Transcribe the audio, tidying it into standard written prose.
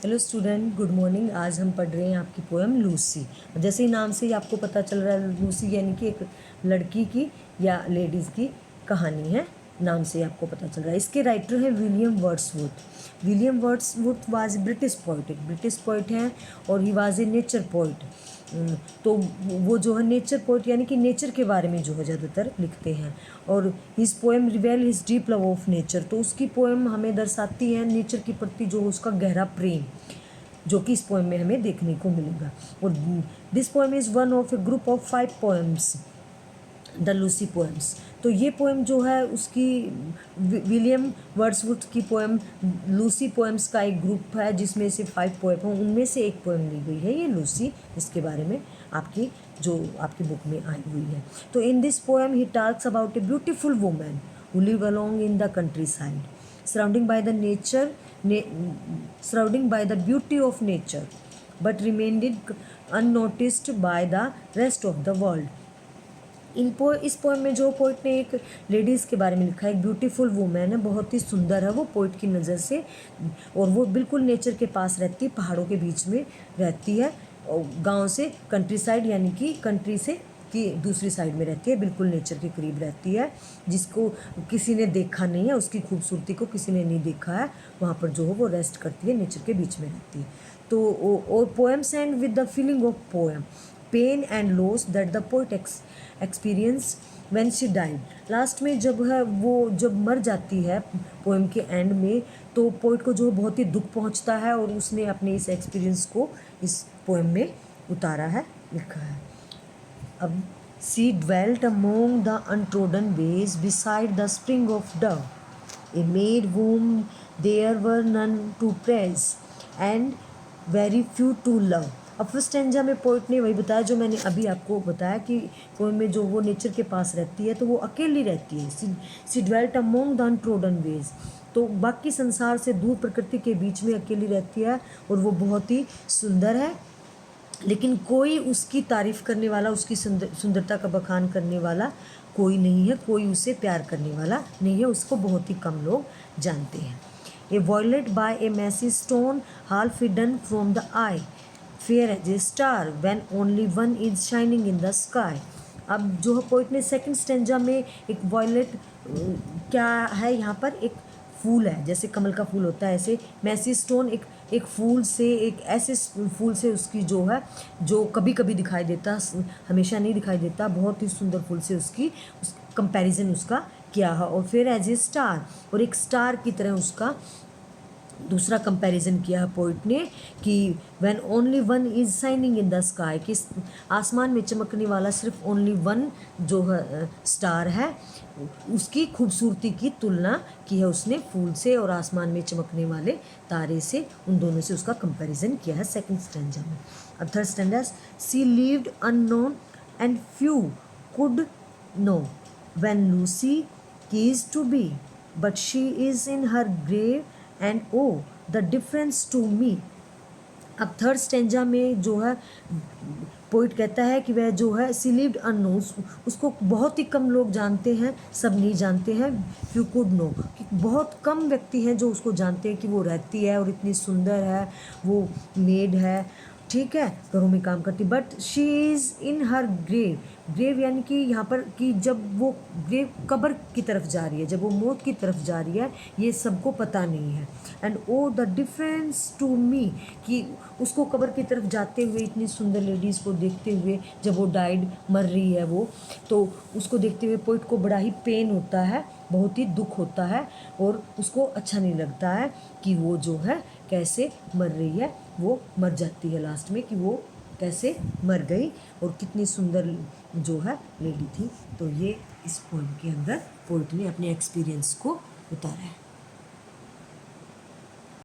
Hello student, good morning. आज हम पढ़ रहे हैं आपकी पोएम लूसी। जैसे ही नाम से ही आपको पता चल रहा है, लूसी यानी कि एक लड़की की या लेडीज़ की कहानी है। नाम से ही आपको पता चल रहा है। इसके राइटर हैं William Wordsworth. William Wordsworth was British poet, एक ब्रिटिश पोइट हैं और he was a nature poet. तो वो जो है नेचर पोइट यानी कि नेचर के बारे में जो है ज़्यादातर लिखते हैं। और his poem रिवेल his deep love of nature, तो उसकी पोएम हमें दर्शाती है नेचर के प्रति जो उसका गहरा प्रेम, जो कि इस पोएम में हमें देखने को मिलेगा। और this poem is one of A group of 5 poems, the Lucy poems. तो ये पोएम जो है उसकी विलियम वर्ड्सवर्थ की पोएम लूसी पोएम्स का एक ग्रुप है, जिसमें से 5 पोएम हैं, उनमें से एक पोएम ली गई है ये लूसी, इसके बारे में आपकी बुक में आई हुई है। तो in this poem he talks about a beautiful woman who live along in the country side, surrounding by the nature, surrounding by the beauty of nature, but remained unnoticed by the rest of the world. इस poem में जो poet ने एक ladies के बारे में लिखा है, एक ब्यूटीफुल वुमेन है, बहुत ही सुंदर है वो पोइट की नज़र से, और वो बिल्कुल नेचर के पास रहती है, पहाड़ों के बीच में रहती है, गांव से कंट्री साइड यानी कि कंट्री से की दूसरी साइड में रहती है, बिल्कुल नेचर के करीब रहती है, जिसको किसी ने देखा नहीं है, उसकी खूबसूरती को किसी ने नहीं देखा है, वहाँ पर जो है वो रेस्ट करती है, नेचर के बीच में रहती है। तो और poems and with the feeling of poem, pain and loss that the poet experience when she died. Last में जब है वो जब मर जाती है पोएम के एंड में, तो पोइट को जो बहुत ही दुख पहुंचता है, और उसने अपने इस एक्सपीरियंस को इस पोएम में उतारा है, लिखा है। अब she dwelt among the untrodden ways beside the spring of dove, a maid whom there were none to praise and very few to love। अब फर्स्ट स्टैंजा में पोइट ने वही बताया जो मैंने अभी आपको बताया कि पोएम में जो वो नेचर के पास रहती है तो वो अकेली रहती है। She dwelt among the untrodden ways, तो बाकी संसार से दूर प्रकृति के बीच में अकेली रहती है, और वो बहुत ही सुंदर है, लेकिन कोई उसकी तारीफ़ करने वाला, उसकी सुंदरता का बखान करने वाला कोई नहीं है, कोई उसे प्यार करने वाला नहीं है, उसको बहुत ही कम लोग जानते हैं। A violet by a mossy stone half hidden from the eye, fair as a star when only one is shining in the sky. अब जो है पोइट ने सेकंड स्टेंजा में एक वॉयलेट क्या है यहाँ पर, एक फूल है, जैसे कमल का फूल होता है, ऐसे मैसी स्टोन एक फूल से, एक ऐसे फूल से उसकी जो है, जो कभी कभी दिखाई देता, हमेशा नहीं दिखाई देता, बहुत ही सुंदर फूल से उसकी कंपैरिजन उसका किया है। और फिर एज ए स्टार, और एक स्टार की तरह उसका दूसरा कंपैरिजन किया है पोइट ने कि when only one is shining in the sky, कि आसमान में चमकने वाला सिर्फ ओनली वन जो है स्टार है, उसकी खूबसूरती की तुलना की है उसने फूल से और आसमान में चमकने वाले तारे से, उन दोनों से उसका कंपैरिजन किया है सेकंड स्टैंजा में। अब third stanza, she lived unknown and few could know when Lucy कीज to be, but she is in her grave and O the difference to me. अब थर्ड स्टेंजा में जो है पोइट कहता है कि वह जो है सी लिव्ड अननोन, उसको बहुत ही कम लोग जानते हैं, सब नहीं जानते हैं। यू कुड नो, बहुत कम व्यक्ति हैं जो उसको जानते हैं कि वो रहती है और इतनी सुंदर है, वो मेड है, ठीक है, घरों में काम करती, but she is in her grave. Grave यानी कि यहाँ पर कि जब वो ग्रेव कब्र की तरफ जा रही है, जब वो मौत की तरफ जा रही है, ये सबको पता नहीं है। And O the difference to me, कि उसको कब्र की तरफ जाते हुए, इतनी सुंदर लेडीज़ को देखते हुए, जब वो डाइड मर रही है वो, तो उसको देखते हुए पोइट को बड़ा ही पेन होता है, बहुत ही दुख होता है, और उसको अच्छा नहीं लगता है कि वो जो है कैसे मर रही है, वो मर जाती है लास्ट में, कि वो कैसे मर गई और कितनी सुंदर जो है लेडी थी। तो ये इस पोएम के अंदर पोइट ने अपने एक्सपीरियंस को उतारा है।